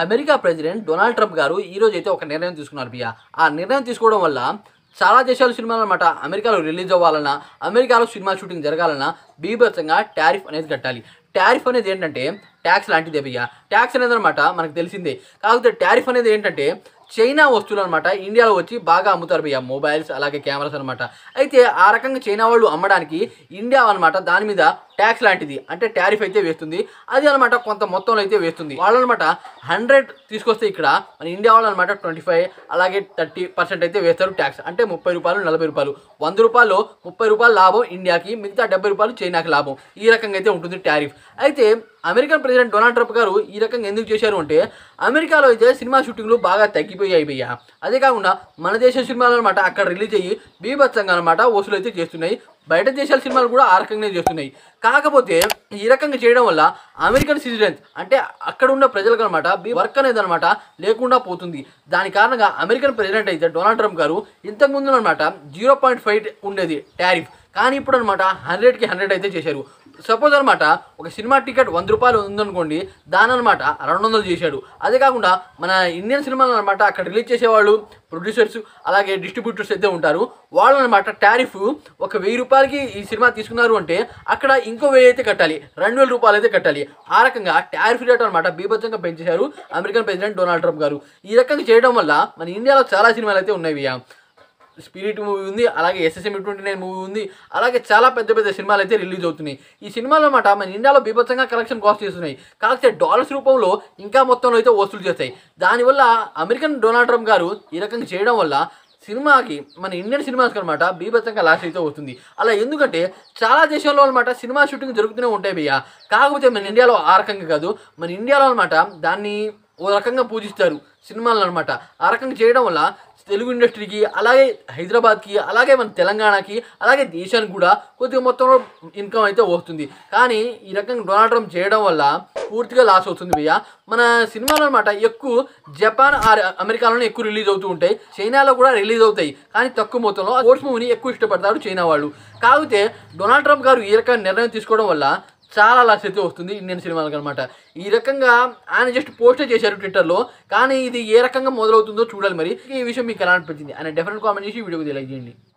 America president Donald Trump గారు ఈరోజు అయితే ఒక నిర్ణయం తీసుకున్నారు బియ్య. ఆ నిర్ణయం తీసుకోవడం వల్ల చాలా దేశాల సినిమాలు అనమాట అమెరికాలో రిలీజ్ అవ్వాలన్నా, అమెరికాలో సినిమా షూటింగ్ జరగాలన్నా బీభత్సంగా టారిఫ్ అనేది కట్టాలి. టారిఫ్ అనేది ఏంటంటే ట్యాక్స్ లాంటిదే బియ్య. ట్యాక్స్ అనేది అనమాట మనకు తెలిసిందే. కాకపోతే టారిఫ్ అనేది ఏంటంటే చైనా వస్తువులు అనమాట ఇండియాలో వచ్చి బాగా అమ్ముతారు బియ్య. మొబైల్స్ అలాగే కెమెరాస్ అనమాట. అయితే ఆ రకంగా చైనా వాళ్ళు అమ్మడానికి ఇండియా అనమాట దాని మీద ట్యాక్స్ లాంటిది అంటే టారిఫ్ అయితే వేస్తుంది. అది అనమాట కొంత మొత్తంలో అయితే వేస్తుంది. వాళ్ళు అనమాట 100 తీసుకొస్తే ఇక్కడ మన ఇండియా వాళ్ళు అనమాట 25 అలాగే 30% అయితే వేస్తారు ట్యాక్స్. అంటే రూ. 30 40 రూపాయలు. రూ. 100 30 లాభం ఇండియాకి, మిగతా రూ. 70 చైనాకి లాభం. ఈ రకంగా అయితే ఉంటుంది టారిఫ్. అయితే అమెరికన్ ప్రెసిడెంట్ డొనాల్డ్ ట్రంప్ గారు ఈ రకంగా ఎందుకు చేశారు అంటే అమెరికాలో అయితే సినిమా షూటింగ్లు బాగా తగ్గిపోయాయి భయ్య. అదే కాకుండా మన దేశ సినిమాలు అనమాట అక్కడ రిలీజ్ అయ్యి బీభత్సంగా అనమాట వసూలు అయితే చేస్తున్నాయి. బయట దేశాల సినిమాలు కూడా ఆ రకంగానే చేస్తున్నాయి. కాకపోతే ఈ రకంగా చేయడం వల్ల అమెరికన్ సిటిజన్స్ అంటే అక్కడ ఉన్న ప్రజలకు అనమాట వర్క్ అనేది అనమాట లేకుండా పోతుంది. దాని కారణంగా అమెరికన్ ప్రెసిడెంట్ అయితే డొనాల్డ్ ట్రంప్ గారు ఇంతకుముందు అనమాట 0.5 ఉండేది టారిఫ్, కానీ ఇప్పుడు అనమాట 100కి 100 అయితే చేశారు. సపోజ్ అనమాట ఒక సినిమా టికెట్ రూ. 100 ఉందనుకోండి, దాని అనమాట 200 చేశాడు. అదే కాకుండా మన ఇండియన్ సినిమాలు అనమాట అక్కడ రిలీజ్ చేసేవాళ్ళు ప్రొడ్యూసర్స్ అలాగే డిస్ట్రిబ్యూటర్స్ అయితే ఉంటారు. వాళ్ళు అనమాట టారిఫ్ ఒక రూ. 1000కి ఈ సినిమా తీసుకున్నారు అంటే అక్కడ ఇంకో 1000 అయితే కట్టాలి, రూ. 2000 అయితే కట్టాలి. ఆ రకంగా టారిఫ్ రేట్ అనమాట బీభత్సంగా పెంచేశారు అమెరికన్ ప్రెసిడెంట్ డొనాల్డ్ ట్రంప్ గారు. ఈ రకంగా చేయడం వల్ల మన ఇండియాలో చాలా సినిమాలు అయితే ఉన్నాయి. స్పిరిట్ మూవీ ఉంది, అలాగే SSM 29 మూవీ ఉంది, అలాగే చాలా పెద్ద పెద్ద సినిమాలు అయితే రిలీజ్ అవుతున్నాయి. ఈ సినిమాలు అనమాట మన ఇండియాలో బీభత్సంగా కలెక్షన్ కాస్ట్ చేస్తున్నాయి. కాకపోతే డాలర్స్ రూపంలో ఇంకా మొత్తంలో అయితే వసూలు చేస్తాయి. దానివల్ల అమెరికన్ డొనాల్డ్ ట్రంప్ గారు ఈ రకంగా చేయడం వల్ల సినిమాకి మన ఇండియన్ సినిమాస్కి అనమాట బీభత్సంగా లాస్ అయితే వస్తుంది. అలా ఎందుకంటే చాలా దేశాల్లో అనమాట సినిమా షూటింగ్ జరుగుతూనే ఉంటాయి భయ్య. కాకపోతే మన ఇండియాలో ఆ రకంగా కాదు. మన ఇండియాలో అనమాట దాన్ని ఓ రకంగా పూజిస్తారు సినిమాలను అనమాట. ఆ రకంగా చేయడం వల్ల తెలుగు ఇండస్ట్రీకి అలాగే హైదరాబాద్కి అలాగే మన తెలంగాణకి అలాగే దేశానికి కూడా కొద్దిగా మొత్తంలో ఇన్కమ్ అయితే వస్తుంది. కానీ ఈ రకంగా డొనాల్డ్ ట్రంప్ చేయడం వల్ల పూర్తిగా లాస్ అవుతుంది భయ్య. మన సినిమాలు అనమాట ఎక్కువ జపాన్ అమెరికాలోనే ఎక్కువ రిలీజ్ అవుతూ ఉంటాయి. చైనాలో కూడా రిలీజ్ అవుతాయి, కానీ తక్కువ మొత్తంలో. స్పోర్ట్స్ మూవీని ఎక్కువ ఇష్టపడతారు చైనా వాళ్ళు. కాకపోతే డొనాల్డ్ ట్రంప్ గారు ఈ రకంగా నిర్ణయం తీసుకోవడం వల్ల చాలా లాస్ అయితే వస్తుంది ఇండియన్ సినిమాలకు అనమాట. ఈ రకంగా ఆయన జస్ట్ పోస్టే చేశారు ట్విట్టర్లో, కానీ ఇది ఏ రకంగా మొదలవుతుందో చూడాలి. మరి ఈ విషయం మీకు ఎలా అనిపించింది ఆయన డెఫినెట్ కామెంట్ చేసి వీడియోకి లైక్ చేయండి.